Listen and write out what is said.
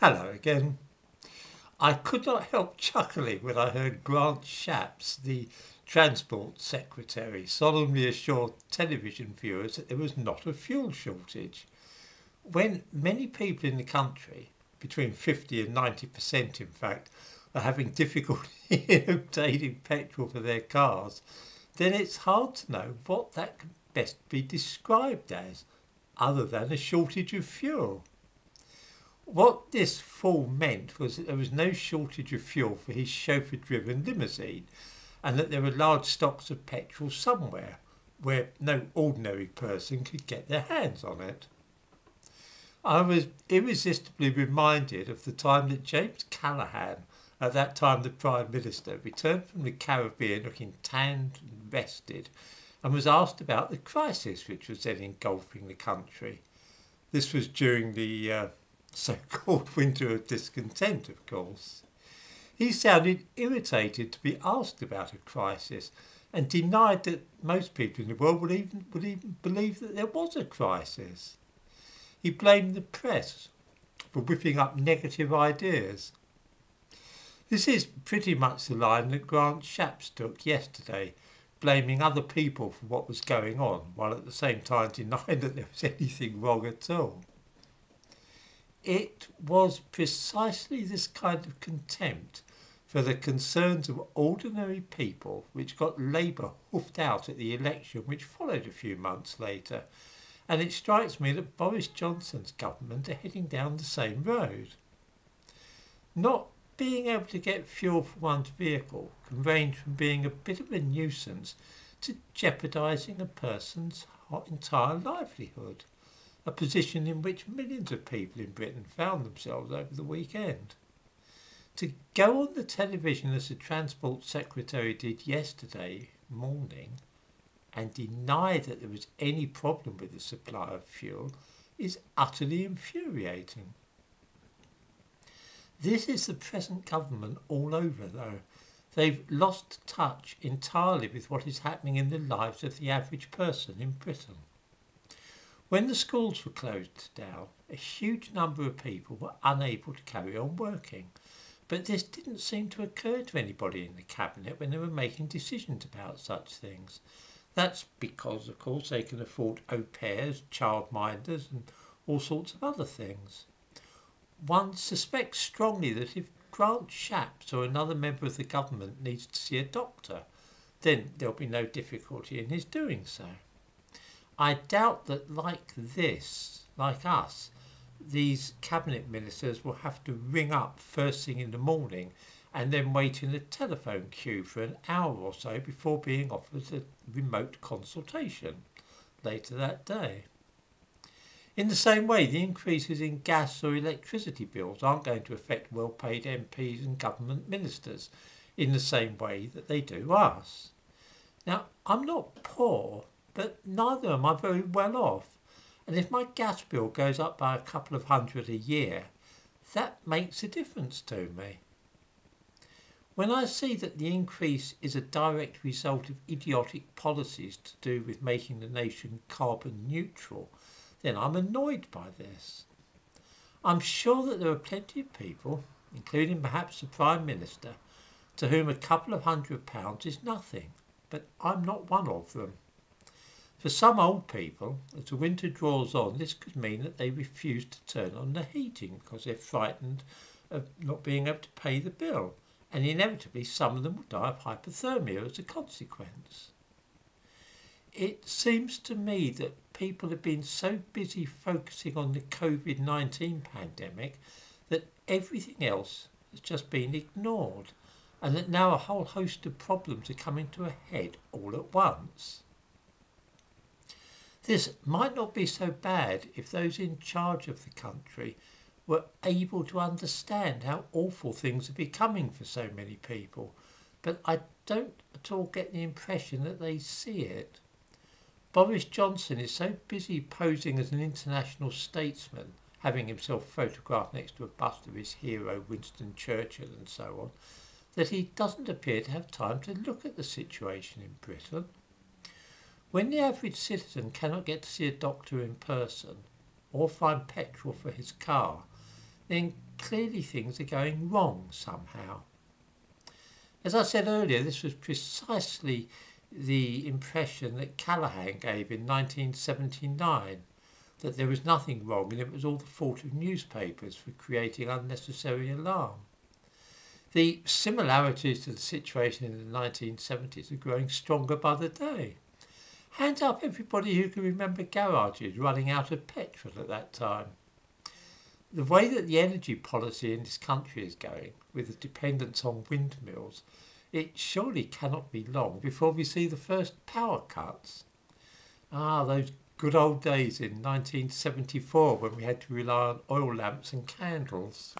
Hello again. I could not help chuckling when I heard Grant Shapps, the Transport Secretary, solemnly assure television viewers that there was not a fuel shortage. When many people in the country, between 50 and 90% in fact, are having difficulty in obtaining petrol for their cars, then it's hard to know what that can best be described as, other than a shortage of fuel. What this fool meant was that there was no shortage of fuel for his chauffeur-driven limousine, and that there were large stocks of petrol somewhere, where no ordinary person could get their hands on it. I was irresistibly reminded of the time that James Callaghan, at that time the Prime Minister, returned from the Caribbean looking tanned and rested, and was asked about the crisis which was then engulfing the country. This was during the so-called winter of discontent, of course. He sounded irritated to be asked about a crisis and denied that most people in the world would even believe that there was a crisis. He blamed the press for whipping up negative ideas. This is pretty much the line that Grant Shapps took yesterday, blaming other people for what was going on, while at the same time denying that there was anything wrong at all. It was precisely this kind of contempt for the concerns of ordinary people which got Labour hoofed out at the election which followed a few months later, and it strikes me that Boris Johnson's government are heading down the same road. Not being able to get fuel for one's vehicle can range from being a bit of a nuisance to jeopardising a person's entire livelihood, a position in which millions of people in Britain found themselves over the weekend. To go on the television as the Transport Secretary did yesterday morning and deny that there was any problem with the supply of fuel is utterly infuriating. This is the present government all over, though. They've lost touch entirely with what is happening in the lives of the average person in Britain. When the schools were closed down, a huge number of people were unable to carry on working, but this didn't seem to occur to anybody in the cabinet when they were making decisions about such things. That's because, of course, they can afford au pairs, childminders and all sorts of other things. One suspects strongly that if Grant Shapps or another member of the government needs to see a doctor, then there'll be no difficulty in his doing so. I doubt that like us, these cabinet ministers will have to ring up first thing in the morning and then wait in a telephone queue for an hour or so before being offered a remote consultation later that day. In the same way, the increases in gas or electricity bills aren't going to affect well-paid MPs and government ministers in the same way that they do us. Now, I'm not poor, but neither am I very well off, and if my gas bill goes up by a couple of $100 a year, that makes a difference to me. When I see that the increase is a direct result of idiotic policies to do with making the nation carbon neutral, then I'm annoyed by this. I'm sure that there are plenty of people, including perhaps the Prime Minister, to whom a couple of £100 is nothing, but I'm not one of them. For some old people, as the winter draws on, this could mean that they refuse to turn on the heating because they're frightened of not being able to pay the bill, and inevitably some of them will die of hypothermia as a consequence. It seems to me that people have been so busy focusing on the COVID-19 pandemic that everything else has just been ignored, and that now a whole host of problems are coming to a head all at once. This might not be so bad if those in charge of the country were able to understand how awful things are becoming for so many people, but I don't at all get the impression that they see it. Boris Johnson is so busy posing as an international statesman, having himself photographed next to a bust of his hero Winston Churchill and so on, that he doesn't appear to have time to look at the situation in Britain. When the average citizen cannot get to see a doctor in person or find petrol for his car, then clearly things are going wrong somehow. As I said earlier, this was precisely the impression that Callaghan gave in 1979, that there was nothing wrong and it was all the fault of newspapers for creating unnecessary alarm. The similarities to the situation in the 1970s are growing stronger by the day. Hands up everybody who can remember garages running out of petrol at that time. The way that the energy policy in this country is going, with the dependence on windmills, it surely cannot be long before we see the first power cuts. Ah, those good old days in 1974 when we had to rely on oil lamps and candles.